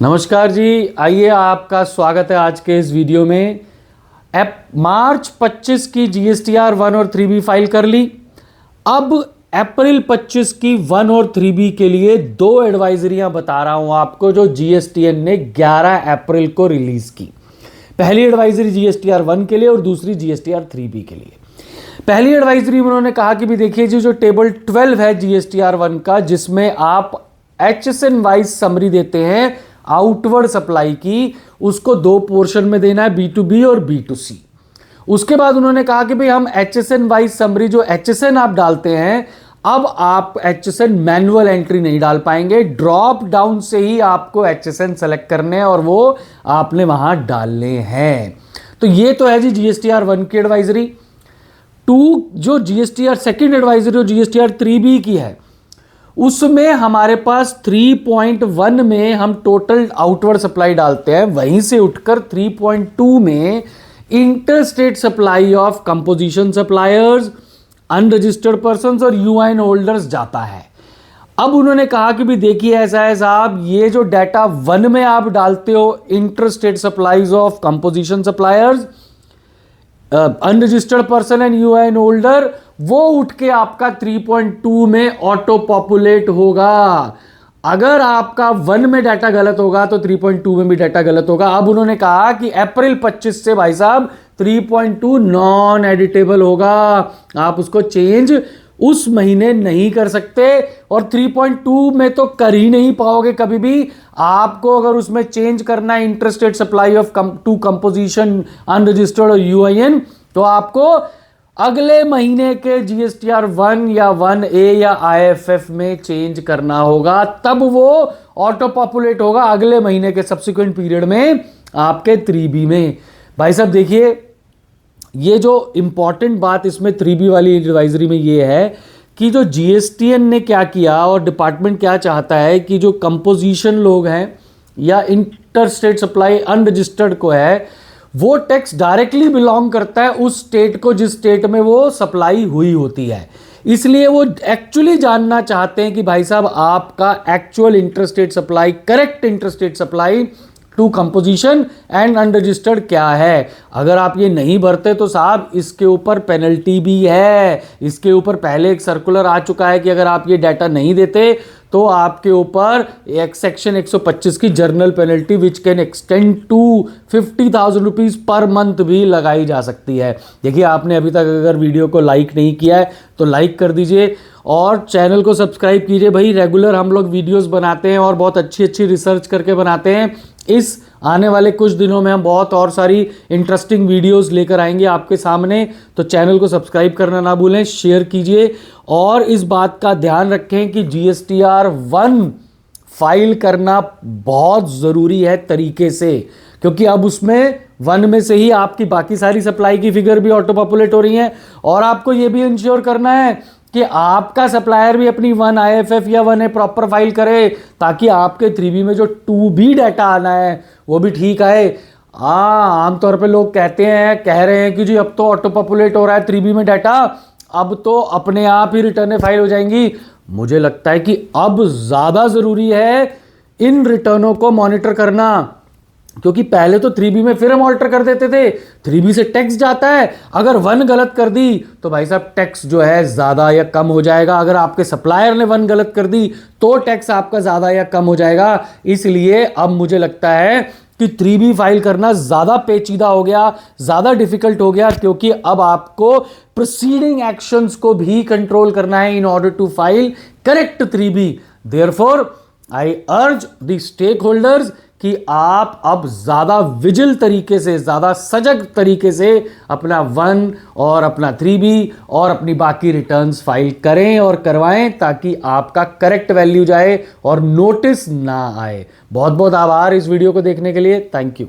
नमस्कार जी, आइए आपका स्वागत है आज के इस वीडियो में। मार्च 25 की जीएसटीआर 1 और 3B फाइल कर ली। अब अप्रैल 25 की 1 और 3B के लिए दो एडवाइजरियां बता रहा हूं आपको, जो जीएसटीएन ने 11 अप्रैल को रिलीज की। पहली एडवाइजरी जीएसटीआर 1 के लिए और दूसरी जीएसटीआर 3B के लिए। पहली एडवाइजरी में उन्होंने कहा कि भी देखिए जी, जो टेबल 12 है जीएसटीआर 1 का, जिसमें आप HSN वाइज समरी देते हैं आउटवर्ड सप्लाई की, उसको दो पोर्शन में देना है, B2B और B2C। उसके बाद उन्होंने कहा कि भाई हम HSN वाइज समरी, जो HSN आप डालते हैं, अब आप HSN मैनुअल एंट्री नहीं डाल पाएंगे, ड्रॉप डाउन से ही आपको HSN सेलेक्ट करने हैं और वो आपने वहां डालने हैं। तो ये तो है जी जीएसटीआर 1 की एडवाइजरी। जो जीएसटीआर सेकेंड एडवाइजरी जो जीएसटीआर 3B की है, उसमें हमारे पास 3.1 में हम टोटल आउटवर्ड सप्लाई डालते हैं, वहीं से उठकर 3.2 में interstate supply of composition suppliers, unregistered persons और यूआईएन होल्डर्स जाता है। अब उन्होंने कहा कि भी देखिए ऐसा है साहब, ये जो डाटा 1 में आप डालते हो interstate supplies of composition suppliers, unregistered person and UIN holder, वो उठ के आपका 3.2 में ऑटो पॉपुलेट होगा। अगर आपका 1 में डाटा गलत होगा तो 3.2 में भी डाटा गलत होगा। अब उन्होंने कहा कि अप्रैल 25 से भाई साहब 3.2 नॉन एडिटेबल होगा, आप उसको चेंज उस महीने नहीं कर सकते और 3.2 में तो कर ही नहीं पाओगे कभी भी। आपको अगर उसमें चेंज करना है interstate supply of to composition, unregistered और यूआईएन, तो आपको अगले महीने के जीएसटीआर 1 या 1A या आईएफएफ में चेंज करना होगा, तब वो ऑटो पॉपुलेट होगा अगले महीने के सब्सिक्वेंट पीरियड में आपके 3B में। भाई साहब देखिए, ये जो इंपॉर्टेंट बात इसमें 3B वाली एडवाइजरी में ये है कि जो जीएसटीएन ने क्या किया और डिपार्टमेंट क्या चाहता है कि जो कंपोजिशन लोग हैं या इंटरस्टेट सप्लाई अनरजिस्टर्ड को है, वो टैक्स डायरेक्टली बिलोंग करता है उस स्टेट को जिस स्टेट में वो सप्लाई हुई होती है। इसलिए वो एक्चुअली जानना चाहते हैं कि भाई साहब आपका actual interstate supply, correct interstate supply to composition and unregistered क्या है। अगर आप ये नहीं भरते तो साहब इसके ऊपर पेनल्टी भी है। इसके ऊपर पहले एक सर्कुलर आ चुका है कि अगर आप ये डाटा नहीं देते तो आपके ऊपर एक सेक्शन 125 की general penalty which can extend to 50,000 rupees per month भी लगाई जा सकती है। देखिए, आपने अभी तक अगर वीडियो को लाइक नहीं किया है तो लाइक कर दीजिए और चैनल को सब्सक्राइब कीजिए। भाई रेगुलर हम लोग वीडियोस बनाते हैं और बहुत अच्छी अच्छी रिसर्च करके बनाते हैं। इस आने वाले कुछ दिनों में हम बहुत और सारी इंटरेस्टिंग वीडियोस लेकर आएंगे आपके सामने, तो चैनल को सब्सक्राइब करना ना भूलें, शेयर कीजिए और इस बात का ध्यान रखें कि जीएसटीआर 1 फाइल करना बहुत ज़रूरी है तरीके से, क्योंकि अब उसमें 1 में से ही आपकी बाकी सारी सप्लाई की फिगर भी ऑटो पॉपुलेट हो रही है और आपको ये भी इंश्योर करना है कि आपका सप्लायर भी अपनी 1 आईएफएफ या 1A प्रॉपर फाइल करे, ताकि आपके 3B में जो 2B डाटा आना है वो भी ठीक आए। आमतौर पे लोग कह रहे हैं कि जी अब तो ऑटो पॉपुलेट हो रहा है 3B में डाटा, अब तो अपने आप ही रिटर्न फाइल हो जाएंगी। मुझे लगता है कि अब ज़्यादा ज़रूरी है इन रिटर्नों को मॉनिटर करना, क्योंकि पहले तो 3B में फिर हम ऑल्टर कर देते थे, 3B से टैक्स जाता है, अगर 1 गलत कर दी तो भाई साहब टैक्स जो है ज़्यादा या कम हो जाएगा। अगर आपके सप्लायर ने 1 गलत कर दी तो टैक्स आपका ज़्यादा या कम हो जाएगा। इसलिए अब मुझे लगता है कि 3B फाइल करना ज़्यादा पेचीदा हो गया, ज़्यादा डिफिकल्ट हो गया, क्योंकि अब आपको प्रोसीडिंग एक्शंस को भी कंट्रोल करना है in order to file correct 3B। Therefore I urge the stake holders कि आप अब ज्यादा विजिल तरीके से, ज्यादा सजग तरीके से अपना 1 और अपना 3B और अपनी बाकी रिटर्न्स फाइल करें और करवाएं, ताकि आपका करेक्ट वैल्यू जाए और नोटिस ना आए। बहुत बहुत आभार इस वीडियो को देखने के लिए। Thank you.